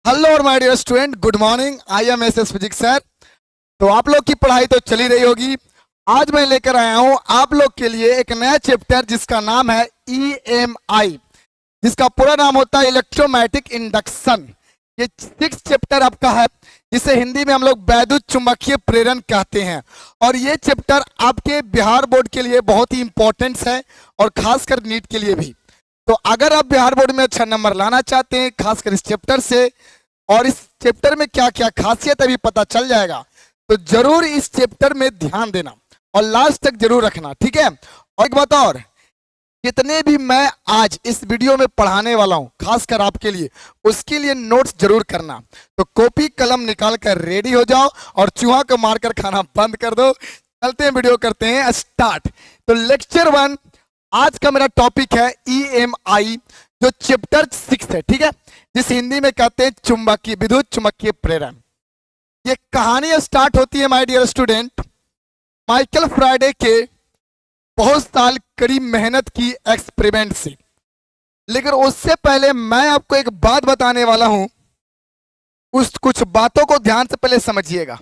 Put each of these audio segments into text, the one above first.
Hello और my dear student, good morning. I am S S physics sir. तो आप लोग की पढ़ाई तो चली रही होगी। आज मैं लेकर आया हूं आप लोग के लिए एक नया चैप्टर जिसका नाम है ईएमआई, जिसका पूरा नाम होता है इलेक्ट्रोमैग्नेटिक इंडक्शन। ये 6 चैप्टर आपका है, जिसे हिंदी में हम लोग वैद्युत चुंबकीय प्रेरण कहते हैं। और ये चैप्टर आपके बिहार बोर्ड के लिए बहुत ही इंपॉर्टेंट है और खासकर नीट के लिए भी। तो अगर आप बिहार बोर्ड में अच्छा नंबर लाना चाहते हैं खासकर इस चैप्टर से, और इस चैप्टर में क्या क्या खासियत अभी पता चल जाएगा, तो जरूर इस चैप्टर में ध्यान देना और लास्ट तक जरूर रखना, ठीक है। और एक बात और, जितने भी मैं आज इस वीडियो में पढ़ाने वाला हूं खासकर आपके लिए, उसके लिए नोट्स जरूर करना। तो कॉपी कलम निकाल कर रेडी हो जाओ और चूहा को मारकर खाना बंद कर दो। चलते हैं, वीडियो करते हैं स्टार्ट। तो लेक्चर 1 आज का मेरा टॉपिक है ईएमआई, जो चैप्टर 6 है, ठीक है, जिस हिंदी में कहते हैं चुंबकीय विद्युत चुंबकीय प्रेरण। ये कहानी स्टार्ट होती है my dear student Michael Friday के बहुत साल कड़ी मेहनत की एक्सपेरिमेंट से। लेकिन उससे पहले मैं आपको एक बात बताने वाला हूं, उस कुछ बातों को ध्यान से पहले समझिएगा,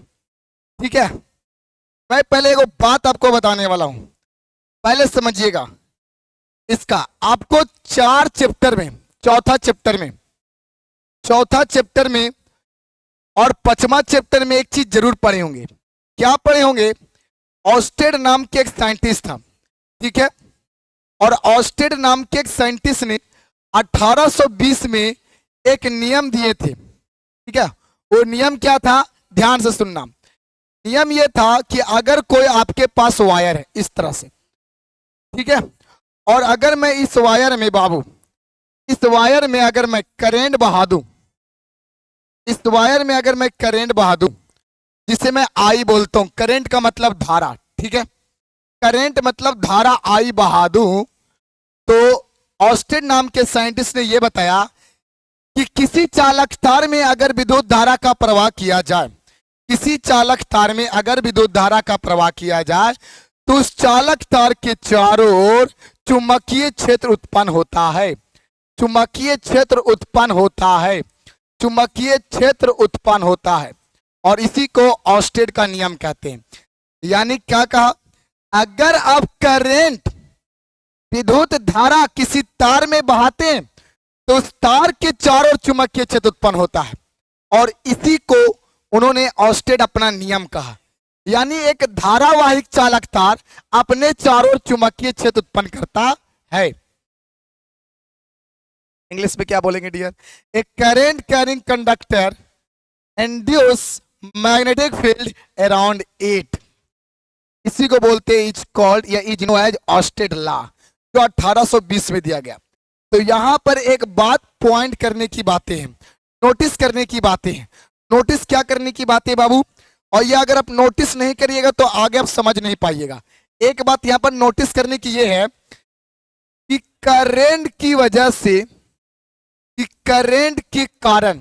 ठीक है। मैं पहले एक बात आपको बताने वाला हूं, पहले समझिएगा इसका। आपको 4 चैप्टर में, चौथा चैप्टर में और 5वां चैप्टर में एक चीज जरूर पढ़े होंगे। क्या पढ़े होंगे? ऑस्टेड नाम के एक साइंटिस्ट था, ठीक है। और ऑस्टेड नाम के एक साइंटिस्ट ने 1820 में एक नियम दिए थे, ठीक है। वो नियम क्या था? ध्यान से सुनना। नियम ये था कि अगर कोई आपके पास वायर है इस तरह से, ठीक है, और अगर मैं इस वायर में बाबू, इस वायर में अगर मैं करंट बहा दूं, इस वायर में अगर मैं करंट बहा दूं, जिसे मैं आई बोलता हूं, करंट का मतलब धारा, ठीक है, करंट मतलब धारा आई बहा दूं, तो ऑस्टेड नाम के साइंटिस्ट ने यह बताया कि किसी चालक तार में अगर विद्युत धारा का प्रवाह किया जाए, किसी चालक तार में अगर विद्युत धारा का प्रवाह किया जाए, तो उस चालक तार के चारों ओर चुंबकीय क्षेत्र उत्पन्न होता है। चुंबकीय क्षेत्र उत्पन्न होता है, चुंबकीय क्षेत्र उत्पन्न होता है। और इसी को ऑस्टेड का नियम कहते हैं। यानी क्या कहा? अगर आप करंट, विद्युत धारा किसी तार में बहाते हैं, तो उस तार के चारों ओर चुंबकीय क्षेत्र उत्पन्न होता है। और इसी को उन्होंने ऑस्टेड अपना नियम कहा। यानी एक धारावाहिक चालक तार अपने चारों ओर चुंबकीय क्षेत्र उत्पन्न करता है। इंग्लिश में क्या बोलेंगे dear? A current carrying conductor induce magnetic field around it. इसी को बोलते हैं इज कॉल्ड या is known as Oersted law, जो 1820 में दिया गया। तो यहां पर एक बात पॉइंट करने की बातें हैं, नोटिस करने की बातें हैं। नोटिस क्या करने की बातें बाबू? और ये अगर आप नोटिस नहीं करिएगा तो आगे आप समझ नहीं पाइएगा। एक बात यहां पर नोटिस करने की ये है कि करंट की वजह से, कि करंट के कारण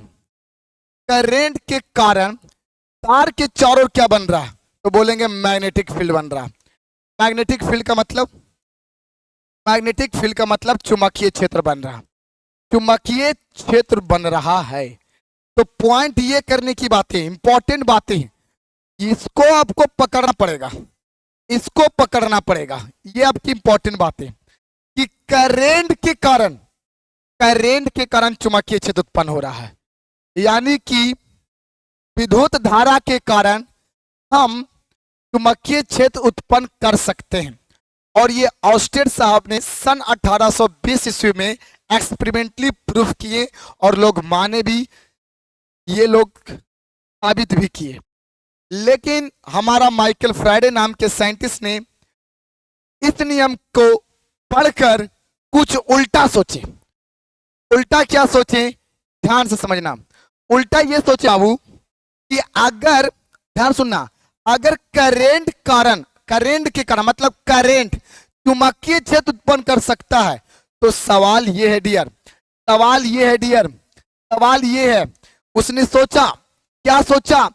तार के चारों ओर क्या बन रहा है? तो बोलेंगे मैग्नेटिक फील्ड बन रहा है। मैग्नेटिक फील्ड का मतलब, मैग्नेटिक फील्ड का मतलब चुंबकीय क्षेत्र बन रहा है, चुंबकीय क्षेत्र बन रहा है। तो पॉइंट ये करने की बातें, इंपॉर्टेंट बातें, इसको आपको पकड़ना पड़ेगा, इसको पकड़ना पड़ेगा। ये आपकी इंपॉर्टेंट बातें कि करंट के कारण चुंबकीय क्षेत्र उत्पन्न हो रहा है। यानी कि विद्युत धारा के कारण हम चुंबकीय क्षेत्र उत्पन्न कर सकते हैं। और ये ऑस्टेड साहब ने सन 1820 ईस्वी में एक्सपेरिमेंटली प्रूफ किए, और लोग माने भी, ये लोग साबित भी किए। लेकिन हमारा माइकल फ्राइडे नाम के साइंटिस्ट ने इस नियम को पढ़कर कुछ उल्टा सोचे। उल्टा क्या सोचे? ध्यान से समझना। उल्टा ये सोचे बाबू कि अगर, ध्यान सुनना, अगर करंट के कारण मतलब करंट चुंबकीय क्षेत्र उत्पन्न कर सकता है, तो सवाल ये है डियर, सवाल ये है, उसने सोचा, क्या सोचा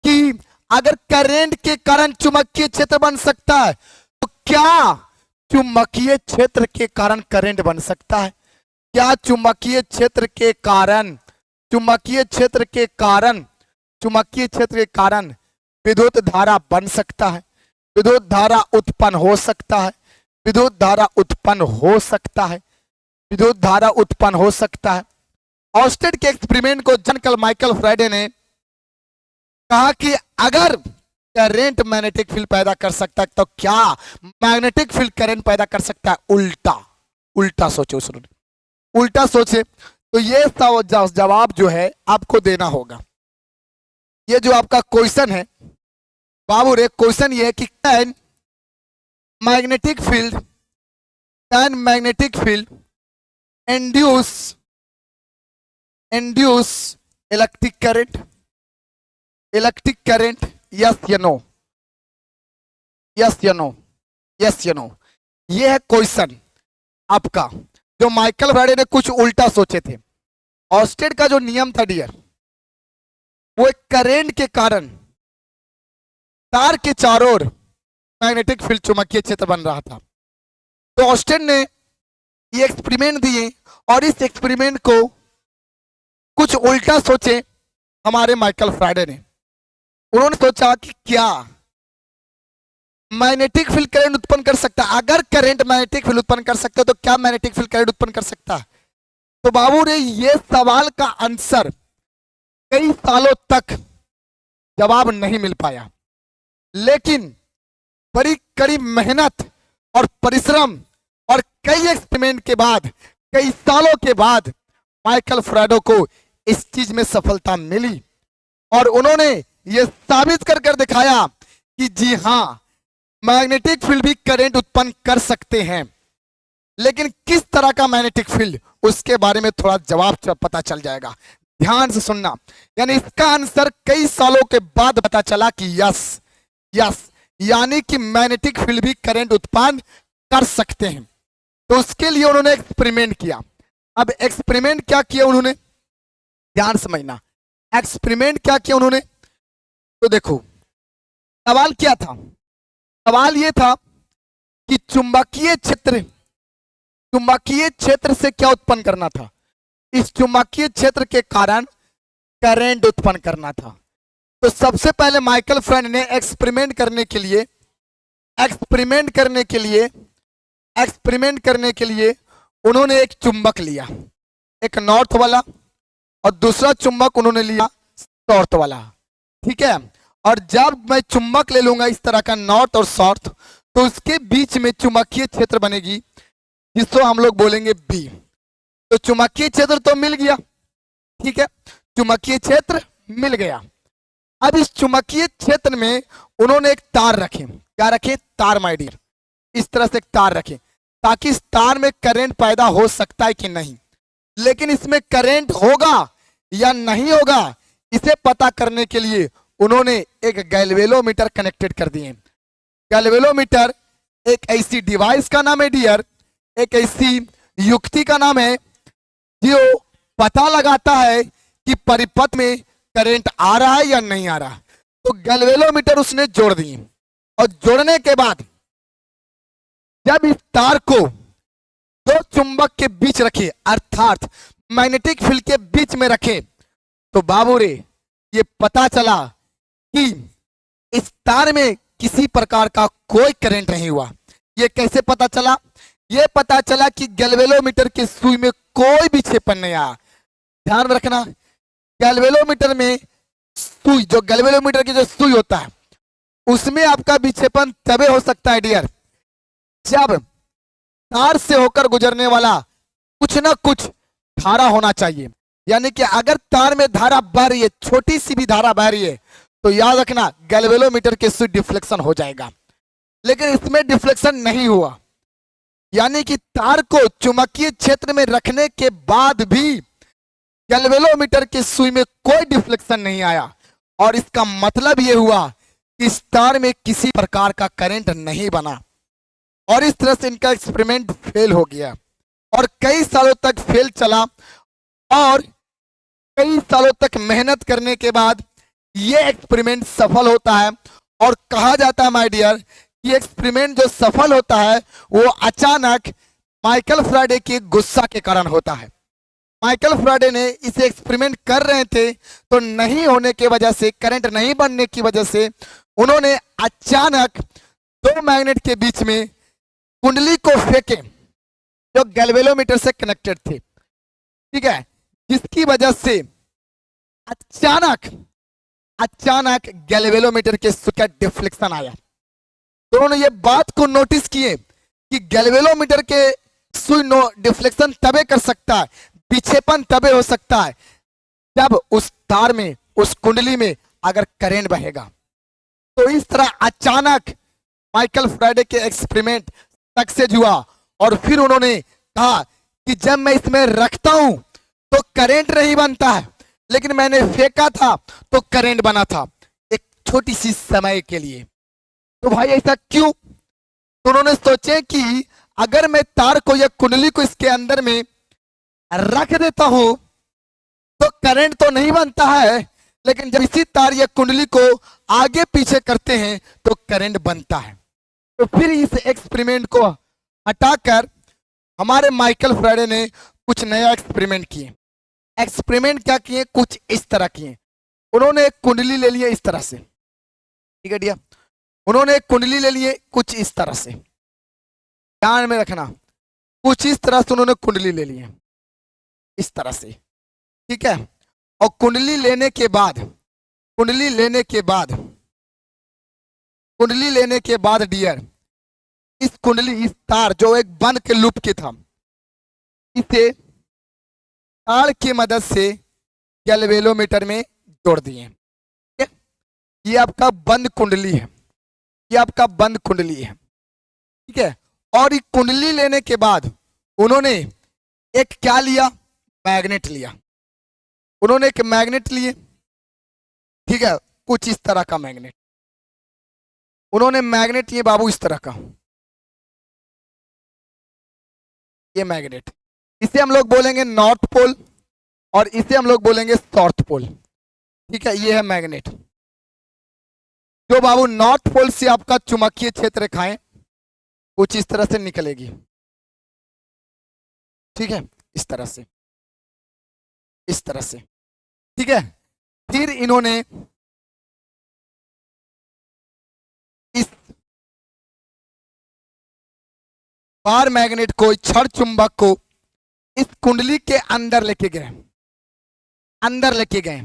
कि अगर करंट के कारण चुंबकीय क्षेत्र बन सकता है, तो क्या चुंबकीय क्षेत्र के कारण करंट बन सकता है? क्या चुंबकीय क्षेत्र के कारण चुंबकीय क्षेत्र के कारण, चुंबकीय क्षेत्र के कारण विद्युत धारा बन सकता है, विद्युत धारा उत्पन्न हो सकता है, विद्युत धारा उत्पन्न हो सकता है, विद्युत धारा उत्पन्न हो सकता है। ऑस्टेड के एक्सपेरिमेंट को जॉन माइकल फैराडे ने कहा कि अगर करंट मैग्नेटिक फील्ड पैदा कर सकता है तो क्या मैग्नेटिक फील्ड करंट पैदा कर सकता है? उल्टा, उल्टा सोचे उसने, उल्टा सोचे। तो ये जवाब जो है आपको देना होगा। ये जो आपका क्वेश्चन है बाबू रे, क्वेश्चन ये है कि can magnetic field induce electric current, yes या नो, यस या नो, यस या नो। ये है क्वेश्चन आपका, जो माइकल फैराडे ने कुछ उल्टा सोचे थे। ऑस्टेड का जो नियम था डियर, वो एक करंट के कारण तार के चारों ओर मैग्नेटिक फील्ड, चुंबकीय क्षेत्र बन रहा था। तो ऑस्टेड ने ये एक्सपेरिमेंट दिए और इस एक्सपेरिमेंट को कुछ उल्टा सोचे हमारे माइकल फैराडे ने। उन्होंने सोचा कि क्या मैग्नेटिक फील्ड करंट उत्पन्न कर सकता है? अगर करंट मैग्नेटिक फील्ड उत्पन्न कर सकता है तो क्या मैग्नेटिक फील्ड करंट उत्पन्न कर सकता है? तो बाबू रे, ये सवाल का आंसर कई सालों तक जवाब नहीं मिल पाया, लेकिन बड़ी कड़ी मेहनत और परिश्रम और कई एक्सपेरिमेंट के बाद, कई सालों के बाद माइकल फैराडे को इस चीज में सफलता मिली और उन्होंने ये साबित कर दिखाया कि जी हां, मैग्नेटिक फील्ड भी करंट उत्पन्न कर सकते हैं। लेकिन किस तरह का मैग्नेटिक फील्ड, उसके बारे में थोड़ा जवाब पता चल जाएगा। ध्यान से सुनना, यानी इसका आंसर कई सालों के बाद पता चला कि यस, यानी कि मैग्नेटिक फील्ड भी करंट उत्पन्न कर सकते हैं। तो उसके लिए उन्होंने एक्सपेरिमेंट किया। अब एक्सपेरिमेंट क्या किया उन्होंने, ध्यान समझना। एक्सपेरिमेंट क्या किया उन्होंने, तो देखो सवाल क्या था। सवाल यह था कि चुंबकीय क्षेत्र से क्या उत्पन्न करना था? इस चुंबकीय क्षेत्र के कारण करंट उत्पन्न करना था। तो सबसे पहले माइकल फैराडे ने एक्सपेरिमेंट करने के लिए उन्होंने एक चुंबक लिया, एक नॉर्थ वाला, और दूसरा चुंबक उन्होंने लिया साउथ वाला। ठीक है, और जब मैं चुंबक ले लूंगा इस तरह का नॉर्थ और साउथ, तो उसके बीच में चुंबकीय क्षेत्र बनेगी जिसको हम लोग बोलेंगे बी। तो चुंबकीय क्षेत्र तो मिल गया, ठीक है, चुंबकीय क्षेत्र मिल गया। अब इस चुंबकीय क्षेत्र में उन्होंने एक तार रखे। क्या रखे? तार माय डियर। इस तरह से एक तार रखे ताकि इस तार में करंट पैदा हो सकता है कि नहीं, लेकिन इसमें करंट होगा या नहीं होगा, इसे पता करने के लिए उन्होंने एक गैल्वेलोमीटर कनेक्टेड कर दिए। गैल्वेलोमीटर एक ऐसी डिवाइस का नाम है डियर, एक ऐसी युक्ति का नाम है जो पता लगाता है कि परिपथ में करंट आ रहा है या नहीं आ रहा। तो गैल्वेलोमीटर उसने जोड़ दिए, और जोड़ने के बाद जब इस तार को दो चुंबक के बीच रखे, अर्थात मैग्नेटिक फील्ड के बीच में रखे, तो बाबू रे ये पता चला कि इस तार में किसी प्रकार का कोई करंट नहीं हुआ। ये कैसे पता चला? ये पता चला कि गैल्वेलोमीटर की सुई में कोई विक्षेपण नहीं आया। ध्यान रखना, गैल्वेलोमीटर में सुई, जो गैल्वेलोमीटर की जो सुई होता है, उसमें आपका विक्षेपण तभी हो सकता है डियर जब तार से होकर गुजरने वाला कुछ ना कुछ धारा होना चाहिए। यानी कि अगर तार में धारा बह रही है, छोटी सी भी धारा बह रही है, तो याद रखना गैल्वेलोमीटर के सुई डिफ्लेक्शन हो जाएगा। लेकिन इसमें डिफ्लेक्शन नहीं हुआ, यानी कि तार को चुंबकीय क्षेत्र में रखने के बाद भी गैल्वेलोमीटर के सुई में कोई डिफ्लेक्शन नहीं आया, और इसका मतलब यह हुआ कि इस तार में किसी प्रकार का करंट नहीं बना। और इस तरह से इनका एक्सपेरिमेंट फेल हो गया, और कई सालों तक फेल चला, और कई सालों तक मेहनत करने के बाद ये एक्सपेरिमेंट सफल होता है। और कहा जाता है माय डियर कि एक्सपेरिमेंट जो सफल होता है वो अचानक माइकल फैराडे के गुस्सा के कारण होता है। माइकल फैराडे ने इसे एक्सपेरिमेंट कर रहे थे, तो नहीं होने की वजह से, करंट नहीं बनने की वजह से उन्होंने अचानक दो मैग्नेट के बीच में कुंडली को फेंके जो गैल्वेलोमीटर से कनेक्टेड थे, ठीक है, जिसकी वजह से अचानक अचानक गैल्वेलोमीटर के स्विच का डिफ्लेक्शन आया। तो उन्होंने ये बात को नोटिस किए कि गैल्वेलोमीटर के सुई डिफ्लेक्शन तबे कर सकता है, विक्षेपण तबे हो सकता है जब उस तार में, उस कुंडली में अगर करंट बहेगा। तो इस तरह अचानक माइकल फैराडे के एक्सपेरिमेंट सक्सेस हुआ और फिर उन्होंने कहा कि जब मैं इसमें रखता हूं तो करंट नहीं बनता है, लेकिन मैंने फेंका था तो करंट बना था, एक छोटी सी समय के लिए। तो भाई ऐसा क्यों? तो उन्होंने सोचे कि अगर मैं तार को या कुंडली को इसके अंदर में रख देता हूं तो करंट तो नहीं बनता है, लेकिन जब इसी तार या कुंडली को आगे पीछे करते हैं तो करंट बनता है। तो फिर इस एक्सपेरिमेंट को हटाकर हमारे माइकल फैराडे ने कुछ नया एक्सपेरिमेंट किए। एक्सपेरिमेंट क्या किए? कुछ इस तरह किए। उन्होंने एक कुंडली ले लिए इस तरह से, ठीक है डिया, उन्होंने एक कुंडली ले लिए कुछ इस तरह से, ध्यान में रखना, कुछ इस तरह से उन्होंने कुंडली ले लिए इस तरह से, ठीक है। और कुंडली लेने के बाद डियर, इस कुंडली, इस तार जो एक बंद के लूप के था, इसे तार की मदद से गैल्वेलोमीटर में जोड़ दिए। ये आपका बंद कुंडली है, ये आपका बंद कुंडली है, ठीक है। और ये कुंडली लेने के बाद उन्होंने एक क्या लिया? मैग्नेट लिया। उन्होंने एक मैग्नेट लिए, ठीक है, कुछ इस तरह का मैग्नेट। उन्होंने मैग्नेट लिए बाबू इस तरह का, ये मैग्नेट, इसे हम लोग बोलेंगे नॉर्थ पोल और इसे हम लोग बोलेंगे साउथ पोल, ठीक है। ये है मैग्नेट जो बाबू नॉर्थ पोल से आपका चुंबकीय क्षेत्र रेखाएं कुछ इस तरह से निकलेगी, ठीक है, इस तरह से, इस तरह से, ठीक है। फिर इन्होंने इस बार मैग्नेट को, क्षण चुंबक को इस कुंडली के अंदर लेके गए, अंदर लेके गए।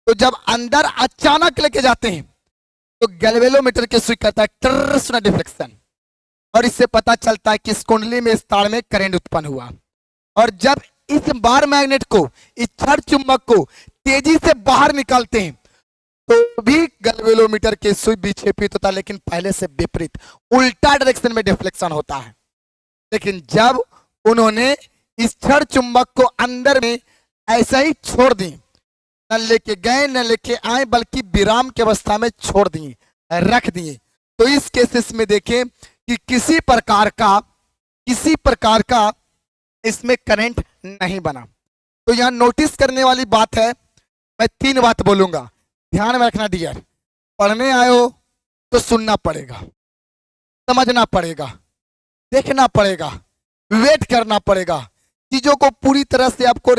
तो जब अंदर अचानक लेके जाते हैं तो गैल्वेलोमीटर के स्विच करता है टर्सना डिफ्लेक्शन, और इससे पता चलता है कि इस कुंडली में, इस तार में करंट उत्पन्न हुआ। और जब इस बार मैग्नेट को, इस क्षण चुंबक को तेजी से बाहर निकालते हैं तो भी गैल्वेलोमीटर के स्विच विक्षेपित होता है, लेकिन पहले से विपरीत, उल्टा डायरेक्शन में डिफ्लेक्शन होता है। लेकिन जब उन्होंने इस क्षण चुंबक को अंदर में ऐसा ही छोड़ दी, न लेके गए न लेके आए, बल्कि विराम की अवस्था में छोड़ दिए, रख दिए, तो इस केसेस में देखें कि किसी प्रकार का इसमें करंट नहीं बना। तो यहां नोटिस करने वाली बात है, मैं 3 बात बोलूंगा, ध्यान में रखना डियर। पढ़ने आए हो तो सुनना पड़ेगा, समझना पड़ेगा, देखना पड़ेगा, वेट करना पड़ेगा, चीजों को पूरी तरह से आपको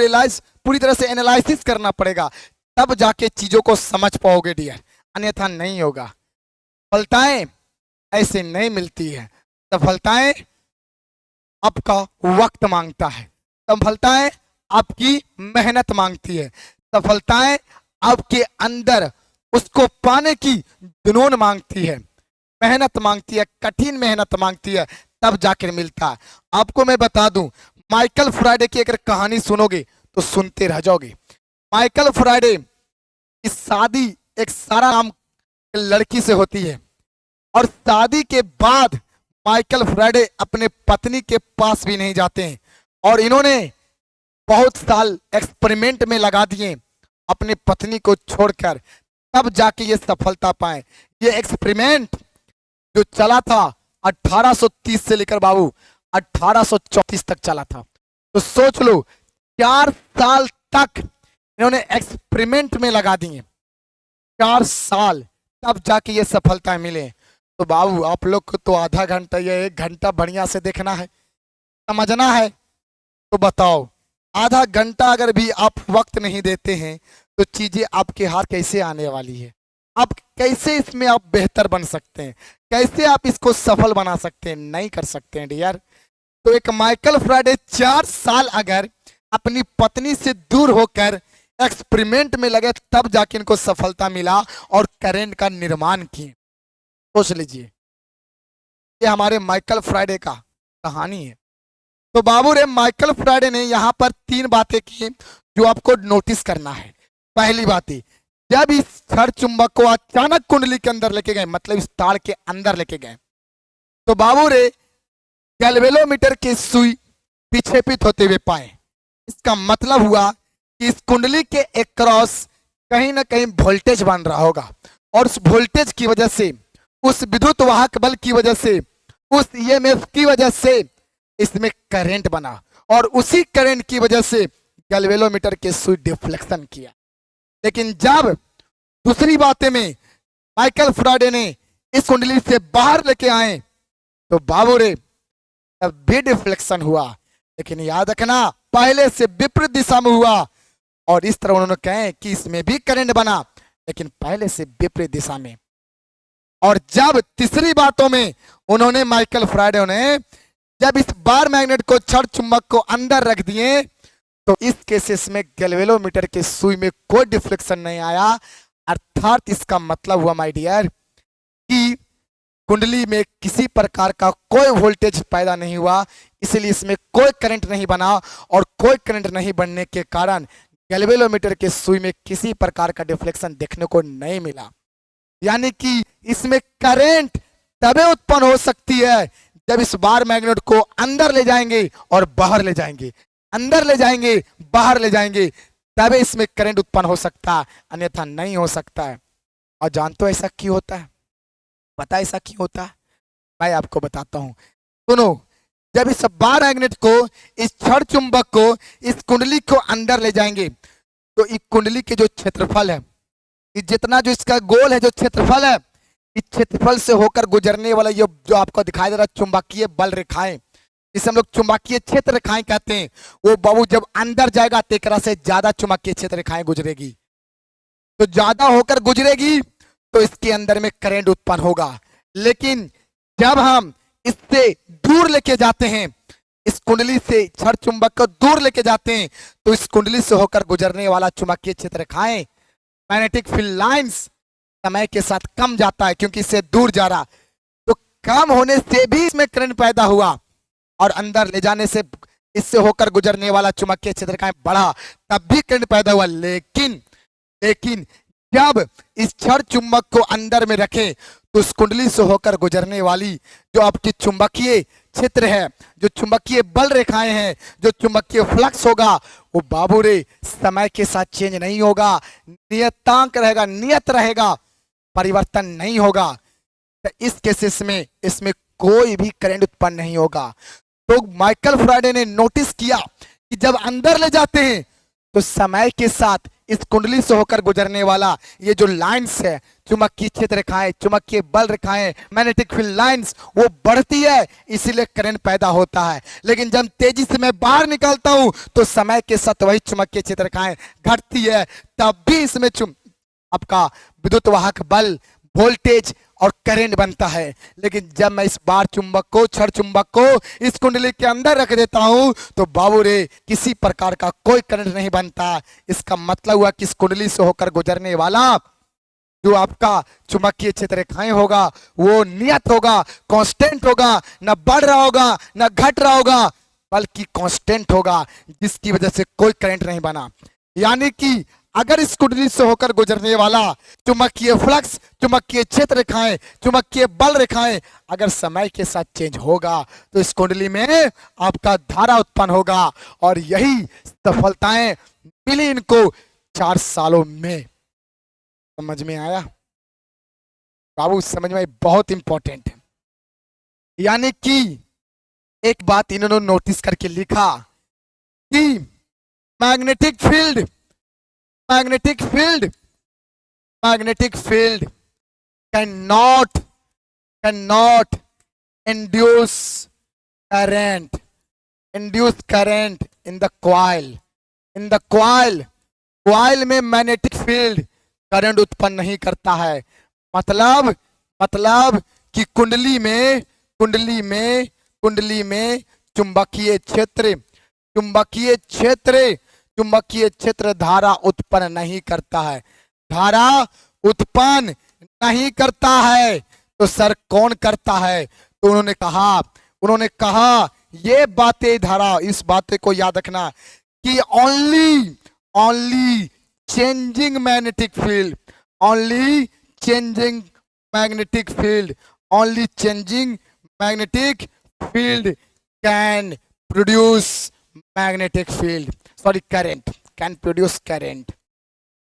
पूरी तरह से एनालिसिस करना पड़ेगा, तब जाके चीजों को समझ पाओगे डियर, अन्यथा नहीं होगा। सफलताएं ऐसे नहीं मिलती है, सफलताएं आपका वक्त मांगता है, सफलताएं आपकी मेहनत मांगती है, सफलताएं आपके अंदर उसको पाने की जुनून मांगती है, मेहनत मांगती है, कठिन मेहनत मांगती है, तब जाकर मिलता है। आपको मैं बता दूं, माइकल फैराडे की अगर कहानी सुनोगे तो सुनते रह जाओगे। माइकल फैराडे की शादी एक सारा नाम लड़की से होती है, और शादी के बाद माइकल फैराडे अपने पत्नी के पास भी नहीं जाते हैं, और इन्होंने बहुत साल एक्सपेरिमेंट में लगा दिए अपनी पत्नी को छोड़कर, तब जाके ये सफलता पाए। ये एक्सपेरिमेंट जो चला था 1830 से लेकर बाबू 1834 तक चला था। तो सोच लो 4 साल तक इन्होंने एक्सपेरिमेंट में लगा दिए, 4 साल, तब जाके ये सफलता मिले। तो बाबू आप लोग को तो आधा घंटा या 1 घंटा बढ़िया से देखना है, समझना है, तो बताओ आधा घंटा अगर भी आप वक्त नहीं देते हैं तो चीजें आपके हाथ कैसे आने वाली है? आप कैसे इसमें आप बेहतर बन सकते हैं? कैसे आप इसको सफल बना सकते हैं? नहीं कर सकते हैं डियर। तो एक माइकल फ्राइडे 4 साल अगर अपनी पत्नी से दूर होकर एक्सपेरिमेंट में लगे तब जाके इनको सफलता मिला और करंट का निर्माण किए। सोच लीजिए, ये हमारे माइकल फ्राइडे का कहानी है। तो बाबू रे माइकल फ्राइडे ने यहाँ पर 3 बातें की जो आपको नोटिस करना है। पहली बात है, जब इस छड़ चुंबक को अचानक कुंडली के अंदर लेके गए, मतलब इस तार के अंदर लेके गए, तो बाबू रे गैल्वेलोमीटर की सुई विक्षेपित होते हुए पाए। इसका मतलब हुआ कि इस कुंडली के एक क्रॉस कहीं ना कहीं वोल्टेज बन रहा होगा और उस वोल्टेज की वजह से, उस विद्युत वाहक बल की वजह से, उस ईएमएफ की वजह से इसमें करंट बना और उसी करंट की वजह से गैल्वेलोमीटर के सुई डिफ्लेक्शन किया। लेकिन जब दूसरी बातें में माइकल फ्राइडे ने इस कुंडली से बाहर लेके आए तो बाबू रे तब भी डिफ्लेक्शन हुआ, लेकिन याद रखना पहले से विपरीत दिशा में हुआ। और इस तरह उन्होंने कहे कि इसमें भी करंट बना लेकिन पहले से विपरीत दिशा में। और जब तीसरी बातों में उन्होंने माइकल फ्राइडे ने जब इस बार मैग्नेट को छड़ चुंबक को अंदर रख दिए तो इस केसेस में गैल्वेलोमीटर के सुई में कोई डिफ्लेक्शन नहीं आया। अर्थात इसका मतलब हुआ माय डियर कि कुंडली में किसी प्रकार का कोई वोल्टेज पैदा नहीं हुआ, इसलिए इसमें कोई करंट नहीं बना और कोई करंट नहीं बनने के कारण गैल्वेलोमीटर के सुई में किसी प्रकार का डिफ्लेक्शन देखने को नहीं मिला। यानी कि इसमें करंट तभी उत्पन्न हो सकती है जब इस बार मैग्नेट को अंदर ले जाएंगे और बाहर ले जाएंगे, अंदर ले जाएंगे बाहर ले जाएंगे, तभी इसमें करंट उत्पन्न हो सकता है, अन्यथा नहीं हो सकता है। और जानते हो ऐसा क्यों होता है? पता ऐसा क्यों होता है? मैं आपको बताता हूं, सुनो। जब इस बार मैग्नेट को, इस छड़ चुंबक को, इस कुंडली को अंदर ले जाएंगे तो इस कुंडली के जो क्षेत्रफल है, जितना जो इसका गोल है, जो क्षेत्रफल है, इस क्षेत्रफल से होकर गुजरने वाला ये जो आपको दिखाई दे रहा है चुंबकीय बल रेखाएं, जिसे हम लोग चुंबकीय क्षेत्र रेखाएं कहते हैं, वो बाबू जब अंदर जाएगा तो एक से ज्यादा चुंबकीय क्षेत्र रेखाएं गुजरेगी। तो ज्यादा होकर गुजरेगी तो इसके अंदर में करंट उत्पन्न होगा। लेकिन जब हम इससे दूर लेके जाते हैं, इस कुंडली से छड़ चुंबक को दूर लेके जाते हैं, तो इस कुंडली से होकर गुजरने वाला चुंबकीय क्षेत्र रेखाएं, मैग्नेटिक फील्ड लाइंस, समय के साथ कम जाता है क्योंकि इससे दूर जा रहा। तो कम होने से भी इसमें करंट पैदा हुआ और अंदर ले जाने से इससे होकर गुजरने वाला चुंबकीय क्षेत्र रेखाएं बढ़ा, तब भी करंट पैदा हुआ। लेकिन जब इस छड़ चुंबक को अंदर में रखें तो उस कुंडली से होकर गुजरने वाली जो आपकी चुंबकीय क्षेत्र है, जो चुंबकीय बल रेखाएं हैं, जो चुंबकीय फ्लक्स होगा, वो बाबू रे समय के साथ चेंज नहीं होगा, नियतांक रहेगा, नियत रहेगा, परिवर्तन नहीं होगा। तो इस केसेस में इसमें कोई भी करंट उत्पन्न नहीं होगा। तो माइकल फ्राइडे ने नोटिस किया कि जब अंदर ले जाते हैं तो समय के साथ इस कुंडली से होकर गुजरने वाला ये जो लाइंस है, चुंबकीय क्षेत्र रेखाएं, चुंबकीय बल रेखाएं, मैग्नेटिक फील्ड लाइंस, वो बढ़ती है, इसीलिए करंट पैदा होता है। लेकिन जब तेजी से मैं बाहर निकलता हूं तो समय के साथ वही चुंबकीय क्षेत्र रेखाएं घटती है, तब भी इसमें आपका विद्युत वाहक बल, वोल्टेज और करंट बनता है। लेकिन जब मैं इस बार चुंबक को, छड़ चुंबक को इस कुंडली के अंदर रख देता हूं तो बाबू रे किसी प्रकार का कोई करंट नहीं बनता। इसका मतलब हुआ कि इस कुंडली से होकर गुजरने वाला जो आपका चुंबकीय क्षेत्र रेखाएं होगा वो नियत होगा, कांस्टेंट होगा, न बढ़ रहा होगा न घट रहा होगा, बल्कि कांस्टेंट होगा, जिसकी वजह से कोई करंट नहीं बना। यानी कि अगर इस कुंडली से होकर गुजरने वाला चुंबकीय फ्लक्स, चुंबकीय क्षेत्र रेखाएं, चुंबकीय बल रेखाएं अगर समय के साथ चेंज होगा तो इस कुंडली में आपका धारा उत्पन्न होगा। और यही सफलताएं मिली इनको 4 सालों में। समझ में आया बाबू? समझ में बहुत इंपॉर्टेंट है। यानी कि एक बात इन्होंने नोटिस करके लिखा कि magnetic field cannot induce current in the coil, in the coil, coil में मैग्नेटिक फील्ड करंट उत्पन्न नहीं करता है। मतलब कि कुंडली में चुंबकीय क्षेत्र धारा उत्पन्न नहीं करता है, धारा उत्पन्न नहीं करता है। तो सर कौन करता है? तो उन्होंने कहा ये बातें धारा, इस बातें को याद रखना कि only changing magnetic field, only changing magnetic field can produce magnetic field, sorry current, can produce current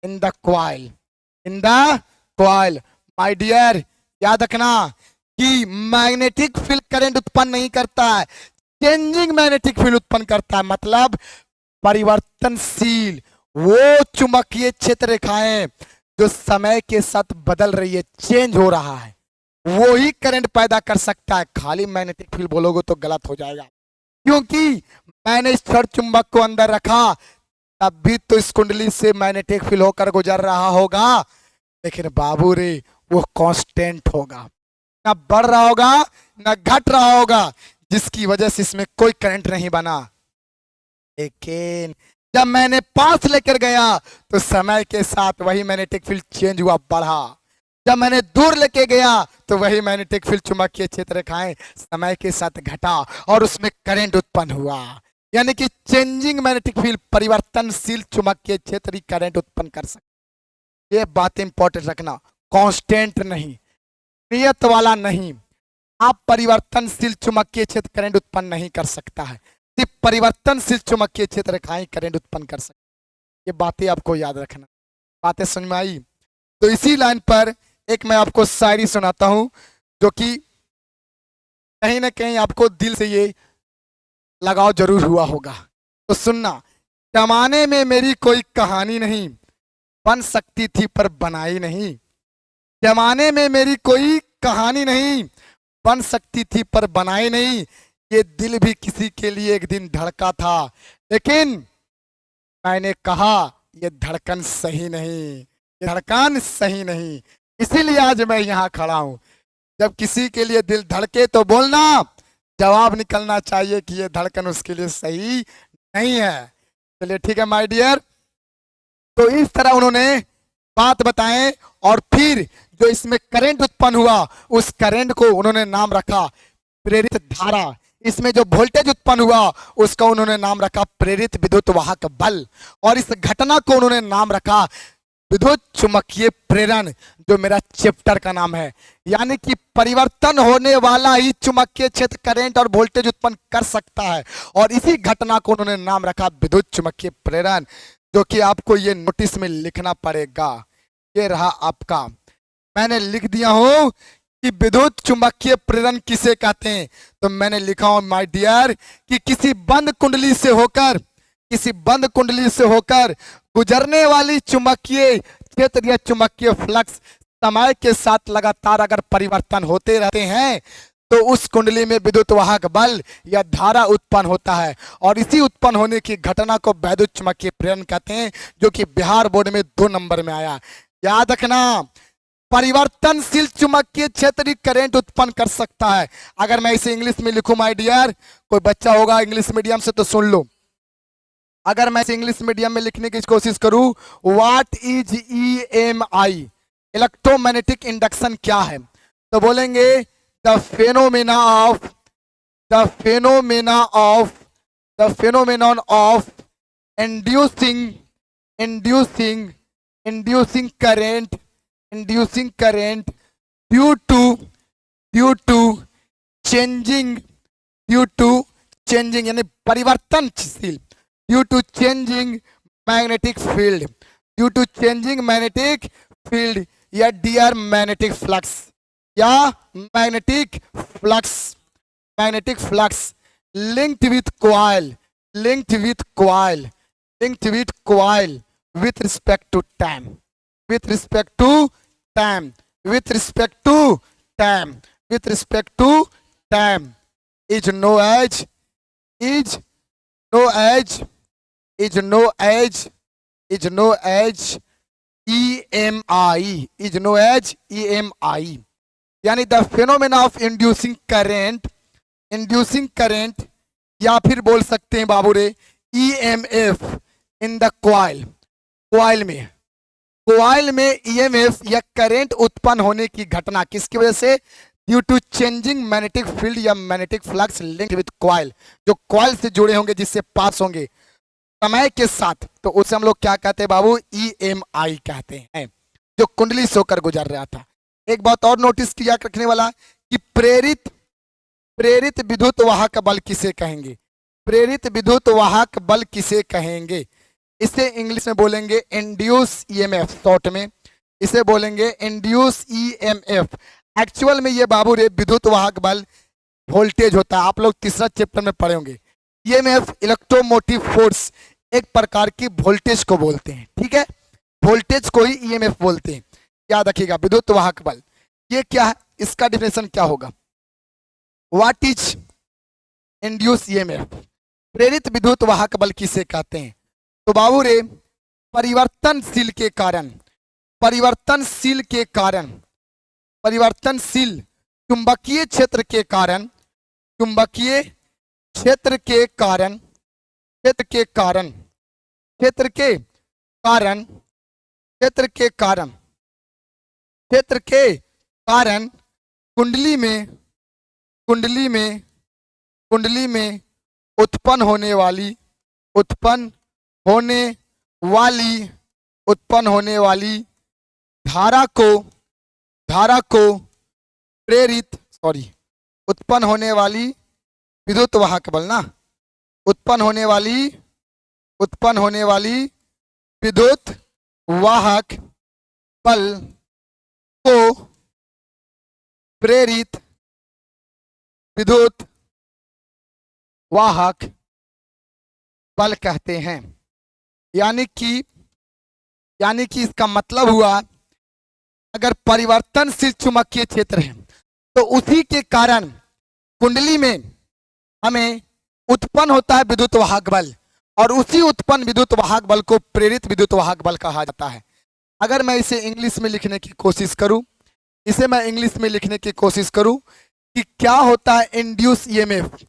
in the coil, my dear याद रखना कि मैग्नेटिक फील्ड करंट उत्पन्न नहीं करता है, चेंजिंग मैग्नेटिक फील्ड उत्पन्न करता है। मतलब परिवर्तनशील वो चुंबकीय क्षेत्र रेखाएं जो समय के साथ बदल रही है, चेंज हो रहा है, वो ही करंट पैदा कर सकता है। खाली मैग्नेटिक फील्ड बोलोगे तो गलत हो जाएगा, क्योंकि मैंने इस क्षण चुंबक को अंदर रखा तब भी तो इस कुंडली से मैग्नेटिक फील्ड होकर गुजर रहा होगा, लेकिन बाबू रे वो कांस्टेंट होगा, ना बढ़ रहा होगा ना घट रहा होगा, जिसकी वजह से इसमें कोई करंट नहीं बना। लेकिन जब मैंने पास लेकर गया तो समय के साथ वही मैग्नेटिक फील्ड चेंज हुआ, बढ़ा। जब मैंने दूर लेके गया तो वही मैग्नेटिक फील्ड चुंबकीय क्षेत्र रेखाएं समय के साथ घटा और उसमें करंट उत्पन्न हुआ। यानी कि चेंजिंग मैग्नेटिक फील्ड, परिवर्तनशील चुंबकीय क्षेत्र ही करंट उत्पन्न कर सकता। ये बात इंपॉर्टेंट रखना, कांस्टेंट नहीं, नियत वाला नहीं। आप परिवर्तनशील चुंबकीय क्षेत्र करंट उत्पन्न नहीं कर सकता है, सिर्फ परिवर्तनशील चुंबकीय क्षेत्र रेखाएं करंट उत्पन्न कर सकते। ये बातें आपको याद रखना। बातें समझ में आई? तो इसी लाइन पर एक मैं आपको शायरी सुनाता हूं, जो कि कहीं ना कहीं आपको दिल से ये लगाव जरूर हुआ होगा। तो सुनना। जमाने में मेरी कोई कहानी नहीं, बन सकती थी पर बनाई नहीं। जमाने में मेरी कोई कहानी नहीं, बन सकती थी पर बनाई नहीं। ये दिल भी किसी के लिए एक दिन धड़का था, लेकिन मैंने कहा ये धड़कन सही नहीं, ये धड़कन सही नहीं। इसीलिए आज मैं यहाँ खड़ा हूं। जब किसी के लिए दिल धड़के तो बोलना, जवाब निकलना चाहिए कि ये धड़कन उसके लिए सही नहीं है। चलिए ठीक है माय डियर। तो इस तरह उन्होंने बात बताएं और फिर जो इसमें करंट उत्पन्न हुआ उस करंट को उन्होंने नाम रखा प्रेरित धारा। इसमें जो वोल्टेज उत्पन्न हुआ उसका उन्होंने नाम रखा प्रेरित विद्युत वाहक बल, और इस घटना को उन्होंने नाम रखा विद्युत चुंबकीय प्रेरण, जो मेरा चैप्टर का नाम है। यानी कि परिवर्तन होने वाला ही चुंबकीय क्षेत्र करंट और वोल्टेज उत्पन्न कर सकता है, और इसी घटना को उन्होंने नाम रखा विद्युत चुंबकीय प्रेरण, जो कि आपको ये नोटिस में लिखना पड़ेगा। ये रहा आपका, मैंने लिख दिया हूं कि विद्युत चुंबकीय प्रेरण किसे कहते हैं। तो मैंने लिखा हूं माय डियर कि किसी बंद कुंडली से होकर गुजरने वाली चुंबकीय क्षेत्र या चुंबकीय फ्लक्स समय के साथ लगातार अगर परिवर्तन होते रहते हैं तो उस कुंडली में विद्युत वाहक बल या धारा उत्पन्न होता है, और इसी उत्पन्न होने की घटना को विद्युत चुंबकीय प्रेरण कहते हैं, जो कि बिहार बोर्ड में 2 नंबर में आया। याद रखना, परिवर्तनशील चुंबकीय क्षेत्र करंट उत्पन्न कर सकता है। अगर मैं इसे इंग्लिश में लिखूं माय डियर, कोई बच्चा होगा इंग्लिश मीडियम से तो सुन लो। अगर मैं इसे इंग्लिश मीडियम में लिखने की कोशिश करूं, what is EMI, electromagnetic induction क्या है, तो बोलेंगे the phenomenon of inducing current due to changing यानी परिवर्तनशील, due to changing magnetic field या dear magnetic flux linked with coil with respect to time is known as is known as is known as EMI, is known as EMI, यानी the phenomena of inducing current, या फिर बोल सकते हैं बाबू रे EMF in the coil में EMF या करंट उत्पन्न होने की घटना किसकी वजह से? Due to changing magnetic field या magnetic flux link with coil, जो कॉइल से जुड़े होंगे, जिससे पास होंगे समय के साथ, तो उसे हम लोग क्या कहते हैं बाबू? EMI कहते हैं, जो कुंडली से होकर गुजर रहा था। एक बात और नोटिस किया रखने वाला कि प्रेरित विद्युत वाहक बल किसे कहेंगे? प्रेरित विद्युत वाहक बल किसे कहेंगे? इसे इंग्लिश में बोलेंगे इंड्यूस EMF, शॉर्ट में इसे बोलेंगे इंड्यूस EMF। एक्चुअल में ये बाबू रे विद्युत वाहक बल वोल्टेज होता है, आप लोग तीसरा चैप्टर में पढ़े होंगे। EMF इलेक्ट्रोमोटिव फोर्स, एक प्रकार की वोल्टेज को बोलते हैं, ठीक है, वोल्टेज को ही EMF बोलते हैं। याद रखिएगा, विद्युत वाहक बल ये क्या है, इसका डिफिनेशन क्या होगा? What is induce EMF? प्रेरित विद्युत वाहक बल किसे कहते हैं? तो बाबू रे परिवर्तनशील चुंबकीय क्षेत्र के कारण कुंडली में उत्पन्न होने वाली धारा को उत्पन्न होने वाली विद्युत वाहक बल ना, उत्पन्न होने वाली विद्युत वाहक बल को प्रेरित विद्युत वाहक बल कहते हैं। यानी कि इसका मतलब हुआ, अगर परिवर्तनशील चुंबकीय क्षेत्र है तो उसी के कारण कुंडली में हमें उत्पन्न होता है विद्युत वाहक बल, और उसी उत्पन्न विद्युत वाहक बल को प्रेरित विद्युत वाहक बल कहा जाता है। अगर मैं इसे इंग्लिश में लिखने की कोशिश करूं, कि क्या होता है इंड्यूस EMF?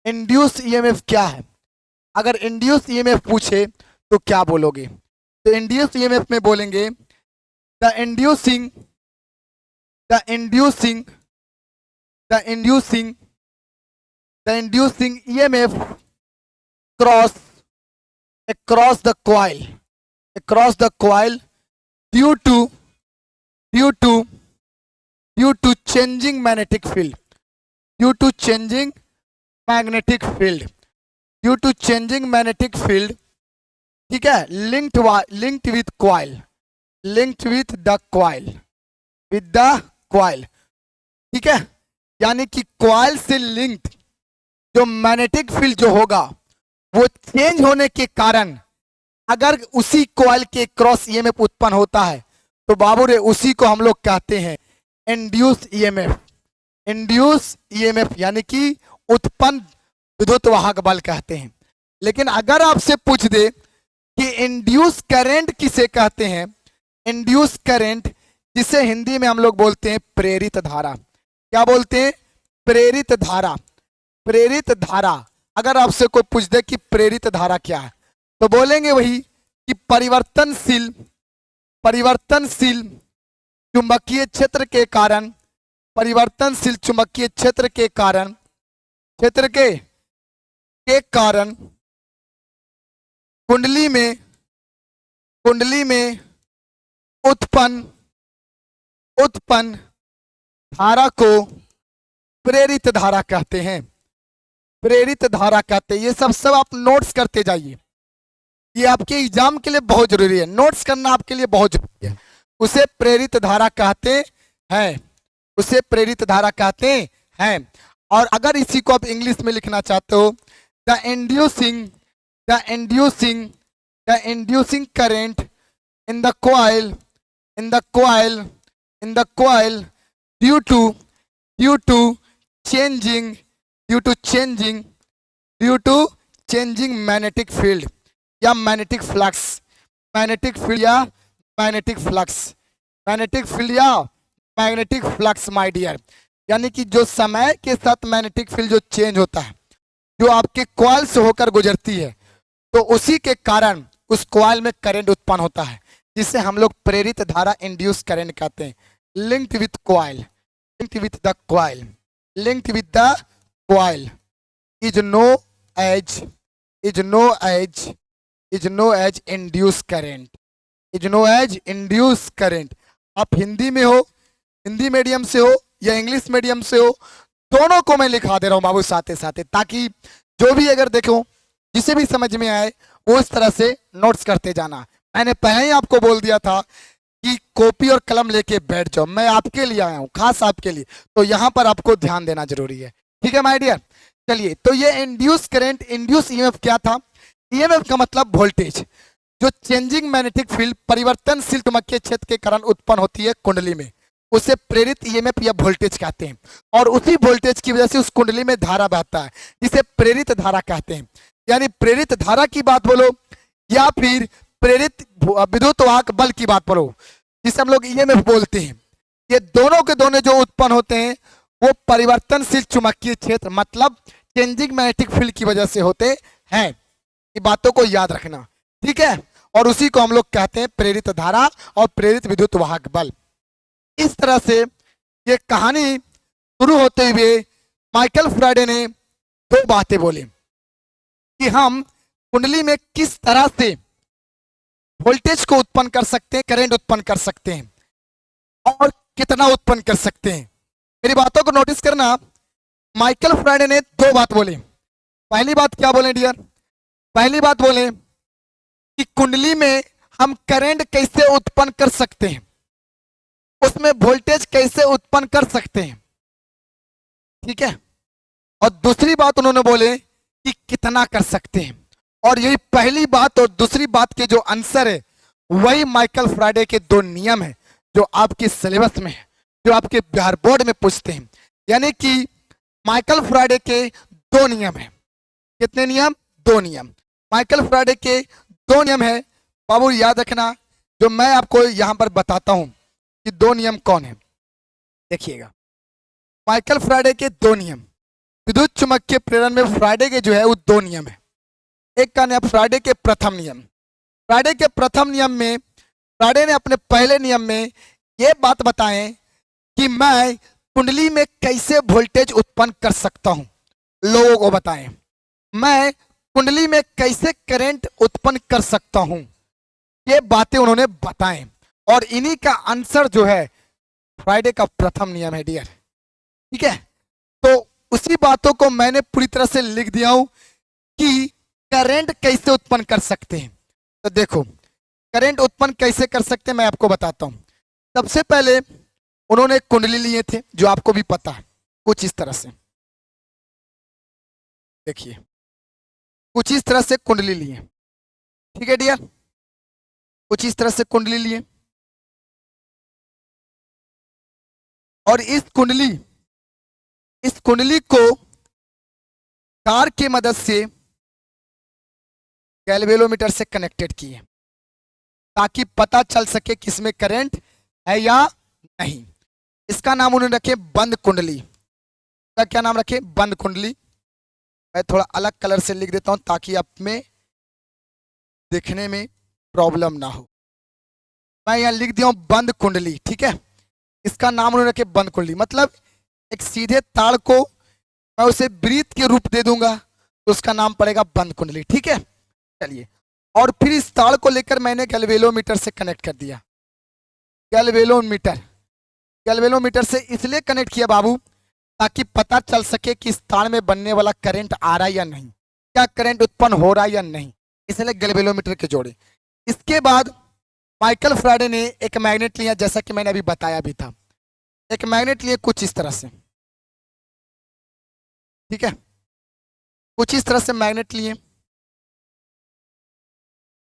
इंड्यूस EMF क्या है? अगर इंड्यूस EMF पूछे तो क्या बोलोगे? तो इंड्यूस EMF में बोलेंगे the inducing EMF across the coil due to changing magnetic field, ठीक है, linked with the coil, ठीक है, यानी कि कॉइल से लिंक्ड जो मैग्नेटिक फील्ड जो होगा वो चेंज होने के कारण अगर उसी कॉइल के क्रॉस EMF उत्पन्न होता है तो बाबू रे उसी को हम लोग कहते हैं इंड्यूस EMF, यानी कि उत्पन्न विद्युत वाहक बल कहते हैं। लेकिन अगर आपसे पूछ दे कि इंड्यूस करंट किसे कहते हैं? इंड्यूस करंट, जिसे हिंदी में हम लोग बोलते हैं प्रेरित धारा। क्या बोलते हैं? प्रेरित धारा। अगर आपसे कोई पूछ दे कि प्रेरित धारा क्या है तो बोलेंगे वही कि परिवर्तनशील चुंबकीय क्षेत्र के कारण कुंडली में उत्पन्न धारा को प्रेरित धारा कहते हैं। ये सब आप नोट्स करते जाइए, ये आपके एग्जाम के लिए बहुत जरूरी है, नोट्स करना आपके लिए बहुत जरूरी है। उसे प्रेरित धारा कहते हैं। और अगर इसी को आप इंग्लिश में लिखना चाहते हो, the inducing current in the coil due to changing magnetic field, या मैग्नेटिक फ्लक्स, मैग्नेटिक फील्ड या मैग्नेटिक फ्लक्स, मैग्नेटिक फील्ड या मैग्नेटिक फ्लक्स माय डियर। यानी कि जो समय के साथ मैग्नेटिक फील्ड जो चेंज होता है, जो आपके कॉइल से होकर गुजरती है, तो उसी के कारण उस कॉइल में करंट उत्पन्न होता है, जिसे हम लोग प्रेरित धारा इंड्यूस करंट कहते हैं। Linked with coil, linked with the coil, linked with the coil is known as, is known as, is known as induce current, is known as induce current. आप हिंदी में हो, हिंदी मीडियम से हो या इंग्लिश मीडियम से हो, दोनों को मैं लिखा दे रहा हूं बाबू साथ साथ, ताकि जो भी अगर देखो जिसे भी समझ में आए वो इस तरह से नोट्स करते जाना। मैंने पहले ही आपको बोल दिया था कि कॉपी और कलम लेके बैठ जाओ, मैं आपके लिए आया हूं, खास आपके लिए, तो यहां पर आपको ध्यान देना जरूरी है। ठीक है माय डियर, चलिए। तो ये इंड्यूस करंट, इंड्यूस ईएमएफ क्या था? ईएमएफ का मतलब वोल्टेज, जो चेंजिंग मैग्नेटिक फील्ड, परिवर्तनशील चुंबकीय क्षेत्र के कारण उत्पन्न होती है कुंडली में, उसे प्रेरित ईएमएफ या वोल्टेज कहते हैं। और उसी वोल्टेज की वजह से उस कुंडली में धारा बहता है, जिसे प्रेरित धारा कहते हैं। यानी प्रेरित धारा की बात बोलो या फिर प्रेरित विद्युत वाहक बल की बात बोलो, जिसे हम लोग ईएमएफ बोलते हैं, ये दोनों के दोनों जो उत्पन्न होते हैं वो परिवर्तनशील चुंबकीय क्षेत्र मतलब चेंजिंग मैग्नेटिक फील्ड की वजह से होते हैं। ये बातों को याद रखना, ठीक है। और उसी को हम लोग कहते हैं प्रेरित धारा और प्रेरित विद्युत वाहक बल। इस तरह से ये कहानी शुरू होते हुए माइकल फैराडे ने दो बातें बोली कि हम कुंडली में किस तरह से वोल्टेज को उत्पन्न कर सकते हैं, करंट उत्पन्न कर सकते हैं और कितना उत्पन्न कर सकते हैं। मेरी बातों को नोटिस करना। माइकल फैराडे ने दो बात बोली। पहली बात क्या बोले डियर? पहली बात बोले कि कुंडली में हम करंट कैसे उत्पन्न कर सकते हैं, उसमें वोल्टेज कैसे उत्पन्न कर सकते हैं, ठीक है। और दूसरी बात उन्होंने बोले कि कितना कर सकते हैं। और यही पहली बात और दूसरी बात के जो आंसर है वही माइकल फैराडे के दो नियम है जो आपके सिलेबस में है, जो आपके बिहार बोर्ड में पूछते हैं। यानी कि माइकल फैराडे के दो नियम है। कितने नियम? दो नियम। माइकल फैराडे के दो नियम है बाबू, याद रखना। जो मैं आपको यहां पर बताता हूं कि दो नियम कौन है, देखिएगा। माइकल फैराडे के दो नियम, विद्युत चुंबकीय प्रेरण में फैराडे के जो है वो दो नियम है। एक का नाम फैराडे के प्रथम नियम। फैराडे के प्रथम नियम में फैराडे ने अपने पहले नियम में ये बात बताए कि मैं कुंडली में कैसे वोल्टेज उत्पन्न कर सकता हूं, लोगों को बताएं। मैं कुंडली में कैसे करंट उत्पन्न कर सकता हूं, ये बातें उन्होंने बताएं। और इन्हीं का आंसर जो है फैराडे का प्रथम नियम है डियर, ठीक है। तो उसी बातों को मैंने पूरी तरह से लिख दिया हूं कि करंट कैसे उत्पन्न कर सकते हैं। तो देखो करंट उत्पन्न कैसे कर सकते हैं मैं आपको बताता हूं। सबसे पहले उन्होंने कुंडली लिए थे, जो आपको भी पता है, कुछ इस तरह से। देखिए कुछ इस तरह से कुंडली लिए, ठीक है डियर, कुछ इस तरह से कुंडली लिए। और इस कुंडली को तार की मदद से गैल्वेनोमीटर से कनेक्टेड किए ताकि पता चल सके किसमें करंट है या नहीं। इसका नाम उन्होंने रखे बंद कुंडली। इसका क्या नाम रखे? बंद कुंडली। मैं थोड़ा अलग कलर से लिख देता हूं ताकि आप में देखने में प्रॉब्लम ना हो। मैं यहां लिख दिया हूं बंद कुंडली, ठीक है। इसका नाम उन्होंने रखे बंद कुंडली, मतलब एक सीधे तार को मैं उसे वृत्त के रूप दे दूंगा तो उसका नाम पड़ेगा बंद कुंडली, ठीक है। चलिए, और फिर इस तार को लेकर मैंने गैल्वेनोमीटर से कनेक्ट कर दिया। गैल्वेनोमीटर से इसलिए कनेक्ट किया बाबू ताकि पता चल सके कि इस तार में बनने वाला करंट आ रहा है या नहीं, क्या करंट उत्पन्न हो रहा है या नहीं, इसलिए गैल्वेनोमीटर के जोड़े। इसके बाद माइकल फैराडे ने एक मैग्नेट लिया, जैसा कि मैंने अभी बताया भी था। एक मैग्नेट लिए कुछ इस तरह से, ठीक है, कुछ इस तरह से मैग्नेट लिए।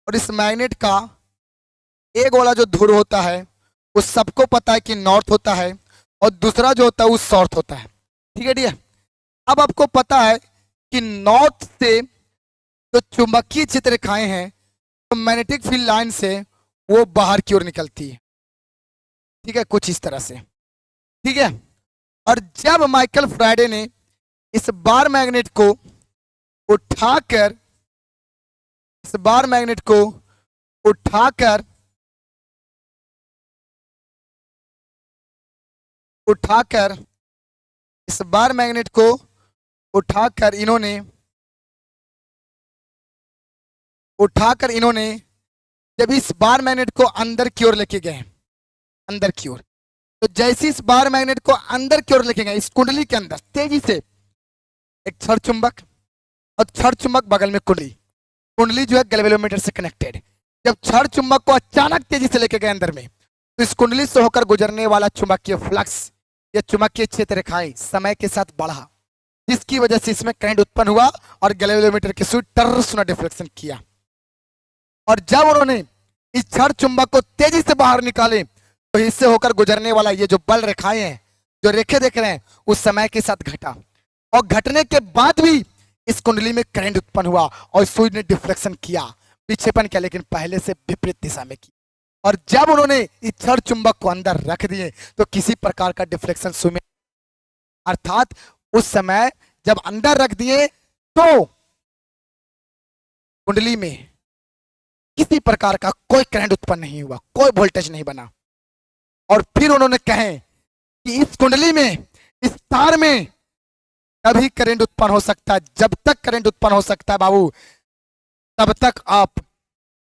और इस मैग्नेट का एक वाला जो ध्रुव होता है वो सबको पता है कि नॉर्थ होता है, और दूसरा जो होता है वो साउथ होता है, ठीक है डियर। अब आपको पता है कि नॉर्थ से जो चुंबकीय क्षेत्र रेखाएं हैं तो मैग्नेटिक फील्ड लाइन से वो बाहर की ओर निकलती है, ठीक है, कुछ इस तरह से, ठीक है। और जब माइकल फ्राइडे ने इस बार मैग्नेट को उठाकर इस बार मैग्नेट को उठाकर उठाकर इस बार मैग्नेट को उठाकर इन्होंने जब इस बार मैग्नेट को अंदर की ओर लेके गए, अंदर की ओर, तो जैसे इस बार मैग्नेट को अंदर की ओर लेके गए, इस कुंडली के अंदर तेजी से, एक क्षण चुंबक और क्षण चुंबक बगल में कुंडली, कुंडली जो है गैल्वेनोमीटर से कनेक्टेड, जब क्षण चुंबक को अचानक तेजी से लेके गए अंदर में, तो इस कुंडली से होकर गुजरने वाला चुंबकीय फ्लक्स या चुंबकीय क्षेत्र रेखाएं समय के साथ बढ़ा, जिसकी वजह से इसमें करंट उत्पन्न हुआ और गैल्वेनोमीटर की सुई टर्र डिफ्लेक्शन किया। और जब उन्होंने इस क्षण चुंबक को तेजी से बाहर निकाले, तो इससे होकर गुजरने वाला ये जो बल रेखाएं हैं, जो रेखे देख रहे हैं, उस समय के साथ घटा, और घटने के बाद भी इस कुंडली में करंट उत्पन्न हुआ और सुई ने डिफ्लेक्शन किया, विक्षेपण किया, लेकिन पहले से विपरीत दिशा में की। और जब उन्होंने इस क्षण चुंबक को अंदर रख दिए, तो किसी प्रकार का डिफ्लेक्शन सुई में, अर्थात उस समय जब अंदर रख दिए तो कुंडली में किसी प्रकार का कोई करंट उत्पन्न नहीं हुआ, कोई वोल्टेज नहीं बना। और फिर उन्होंने कहे कि इस कुंडली में, इस तार में तभी करंट उत्पन्न हो सकता है, जब तक करंट उत्पन्न हो सकता है बाबू, तब तक आप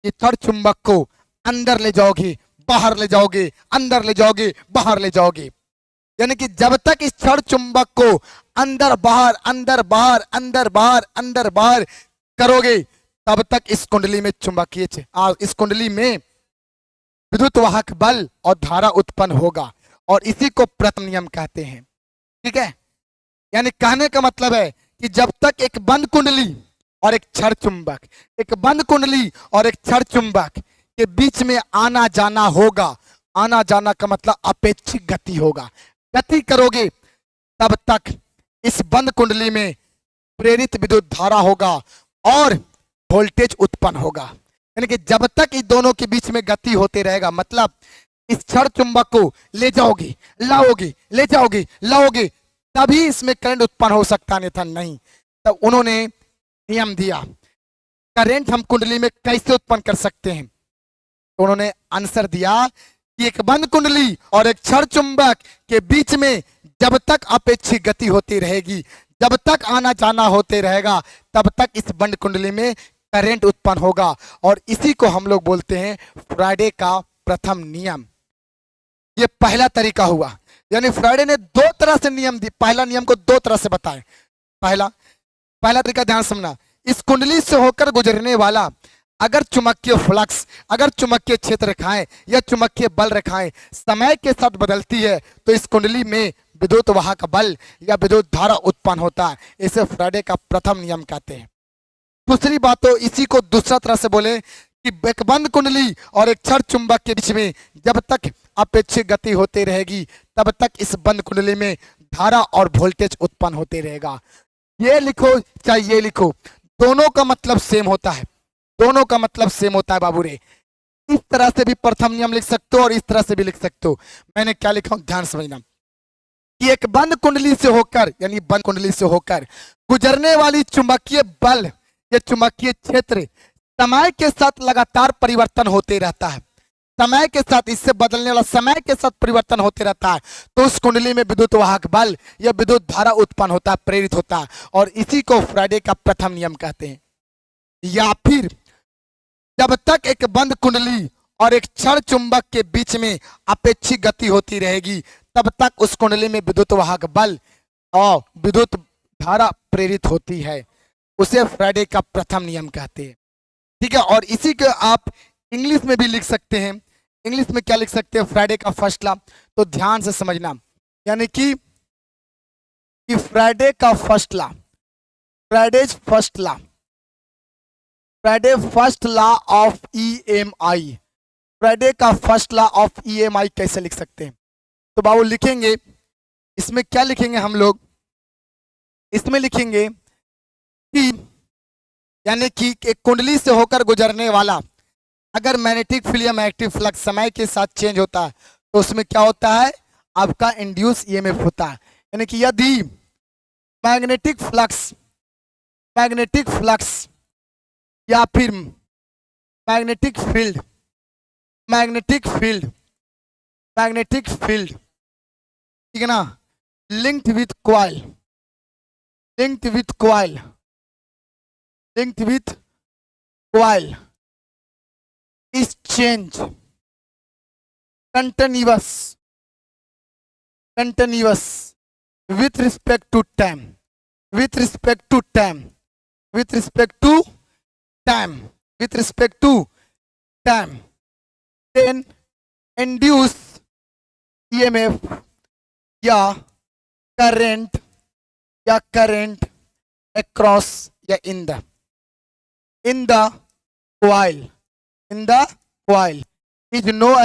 इस क्षण चुंबक को अंदर ले जाओगे, बाहर ले जाओगे, अंदर ले जाओगे, बाहर ले जाओगे। यानी कि जब तक इस क्षण चुंबक को अंदर बाहर, अंदर बाहर, अंदर बाहर, अंदर बाहर करोगे, तब तक इस कुंडली में इस कुंडली में विद्युत वाहक बल और धारा उत्पन्न होगा, और इसी को प्रथम नियम कहते हैं, ठीक है। यानी कहने का मतलब है कि जब तक एक बंद कुंडली और एक क्षण चुंबक, एक बंद कुंडली और एक क्षण चुंबक के बीच में आना जाना होगा, आना जाना का मतलब अपेक्षित गति होगा, गति करोगे, तब तक इस बंद कुंडली में प्रेरित विद्युत धारा होगा और वोल्टेज उत्पन्न होगा। यानी कि जब तक इस दोनों के बीच में गति होते रहेगा, मतलब इस क्षण चुंबक को ले जाओगे, लाओगे, ले जाओगे, लाओगे, तभी इसमें करंट उत्पन्न हो सकता, अन्यथा नहीं। तब उन्होंने नियम दिया, करंट हम कुंडली में कैसे उत्पन्न कर सकते हैं, तो उन्होंने आंसर दिया कि एक बंद कुंडली और एक क्षण चुंबक के बीच में जब तक अपेक्षित गति होती रहेगी, जब तक आना जाना होते रहेगा, तब तक इस बंद कुंडली में करंट उत्पन्न होगा, और इसी को हम लोग बोलते हैं फ्राइडे का प्रथम नियम। ये पहला तरीका हुआ, यानी फ्राइडे ने दो तरह से नियम दी, पहला नियम को दो तरह से बताए। पहला तरीका ध्यान समझना, इस कुंडली से होकर गुजरने वाला अगर चुंबकीय फ्लक्स, अगर चुंबकीय क्षेत्र रेखाएं या चुंबकीय बल रेखाएं समय के साथ बदलती है, तो इस कुंडली में विद्युत वाहक बल या विद्युत धारा उत्पन्न होता है, इसे फ्राइडे का प्रथम नियम कहते हैं। दूसरी बात, तो इसी को दूसरा तरह से बोले कि एक बंद कुंडली और एक क्षण चुंबक के बीच में जब तक अपेक्षित गति होती रहेगी, तब तक इस बंद कुंडली में धारा और वोल्टेज उत्पन्न होते रहेगा। ये लिखो चाहे ये लिखो, दोनों का मतलब सेम होता है, दोनों का मतलब सेम होता है बाबू रे। इस तरह से भी प्रथम नियम लिख सकते हो और इस तरह से भी लिख सकते हो। मैंने क्या लिखा हूं ध्यान समझना, कि एक बंद कुंडली से होकर, यानी बंद कुंडली से होकर गुजरने वाली चुंबकीय बल या चुंबकीय क्षेत्र समय के साथ लगातार परिवर्तन होते रहता है, समय के साथ, इससे बदलने वाला समय के साथ परिवर्तन होते रहता है, तो उस कुंडली में विद्युत वाहक बल या विद्युत धारा उत्पन्न होता है, प्रेरित होता है, और इसी को फ्राइडे का प्रथम नियम कहते हैं। या फिर जब तक एक बंद कुंडली और एक क्षण चुंबक के बीच में अपेक्षित गति होती रहेगी, तब तक उस कुंडली में विद्युत वाहक बल और विद्युत धारा प्रेरित होती है, उसे फ्राइडे का प्रथम नियम कहते हैं, ठीक है। और इसी को आप इंग्लिश में भी लिख सकते हैं। इंग्लिश में क्या लिख सकते हैं, फ्राइडे का फर्स्ट लॉ, तो ध्यान से समझना, यानी कि फ्राइडे का first law, Fridays first law, Friday first law of EMI, Friday का फर्स्ट लॉ ऑफ ईएमआई कैसे लिख सकते हैं, तो बाबू लिखेंगे, इसमें क्या लिखेंगे हम लोग, इसमें लिखेंगे कि यानी कि एक कुंडली से होकर गुजरने वाला अगर मैग्नेटिक फील्ड या मैग्नेटिक फ्लक्स समय के साथ चेंज होता है तो उसमें क्या होता है, आपका इंड्यूस ईएमएफ होता है। यानी कि यदि मैग्नेटिक फ्लक्स या फिर मैग्नेटिक फील्ड ठीक है ना, linked with coil is change continuous with respect to time, then induce EMF या current across या in the coil is known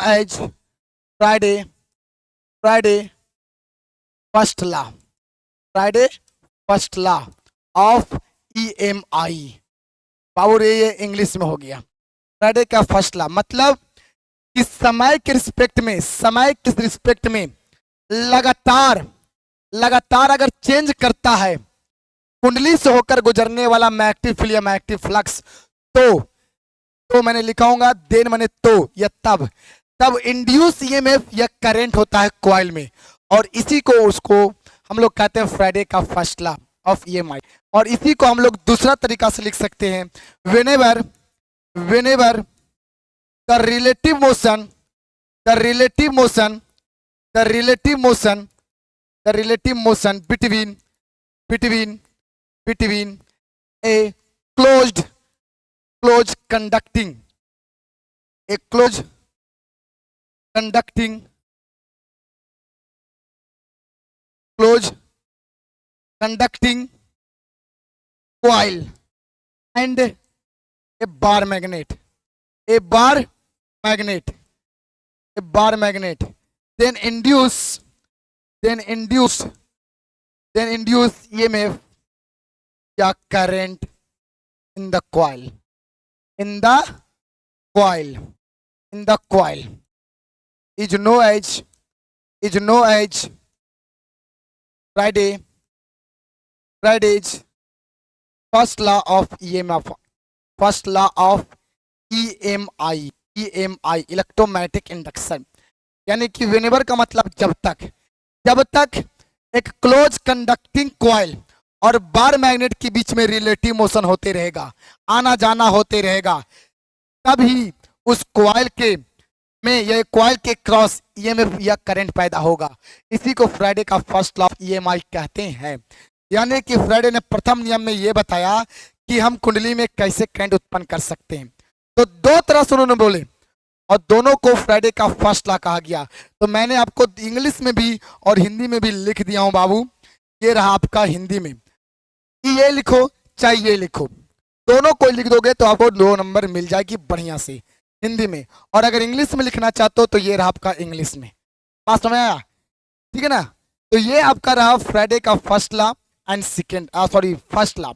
as Friday first law of EMI। बाबू रे ये इंग्लिश में हो गया। फ्राइडे का फर्स्ट लॉ मतलब कि समय के रिस्पेक्ट में लगातार अगर चेंज करता है कुंडली से होकर गुजरने वाला मैग्नेटिक फील्ड या मैग्नेटिक फ्लक्स, तो मैंने लिखाऊंगा देन माने तो या तब इंड्यूस ईएमएफ या करंट होता है कॉइल में, और इसी को उसको हम लोग कहते हैं फ्राइडे का फर्स्ट लॉ ऑफ ईएमआई। और इसी को हम लोग दूसरा तरीका से लिख सकते हैं, whenever the relative motion between a closed conducting coil and a bar magnet, then induce EMF या current in the coil is known as Friday's first law of EMI electromagnetic induction. यानी कि व्हेनेवर का मतलब जब तक एक close conducting coil और bar magnet के बीच में रिलेटिव मोशन होते रहेगा, आना जाना होते रहेगा, तभी उस कॉइल के क्रॉस ईएमएफ या करंट पैदा होगा। इसी को फ्राइडे का फर्स्ट लॉ ऑफ ईएमआई कहते हैं। यानी कि फ्राइडे ने प्रथम नियम में यह बताया कि हम कुंडली में कैसे करंट उत्पन्न कर सकते हैं। तो दो तरह से उन्होंने बोले और दोनों को फ्राइडे का फर्स्ट लॉ कहा गया। तो मैंने आपको इंग्लिश में भी और हिंदी में भी लिख दिया हूं बाबू, ये रहा आपका हिंदी में, ये लिखो चाहे ये लिखो, दोनों को लिख दोगे तो आपको 2 नंबर मिल जाएगी बढ़िया से हिंदी में। और अगर इंग्लिश में लिखना चाहते हो तो ये रहा आपका इंग्लिश में। बात समझ आया? ठीक है ना। तो ये आपका रहा फ्राइडे का first law and first law.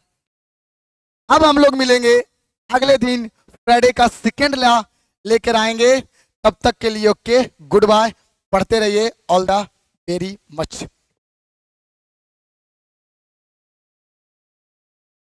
अब हम लोग मिलेंगे अगले दिन, फ्राइडे का सेकेंड लॉ लेकर आएंगे। तब तक के लिए ओके, गुड बाय, पढ़ते रहिए। All the very much.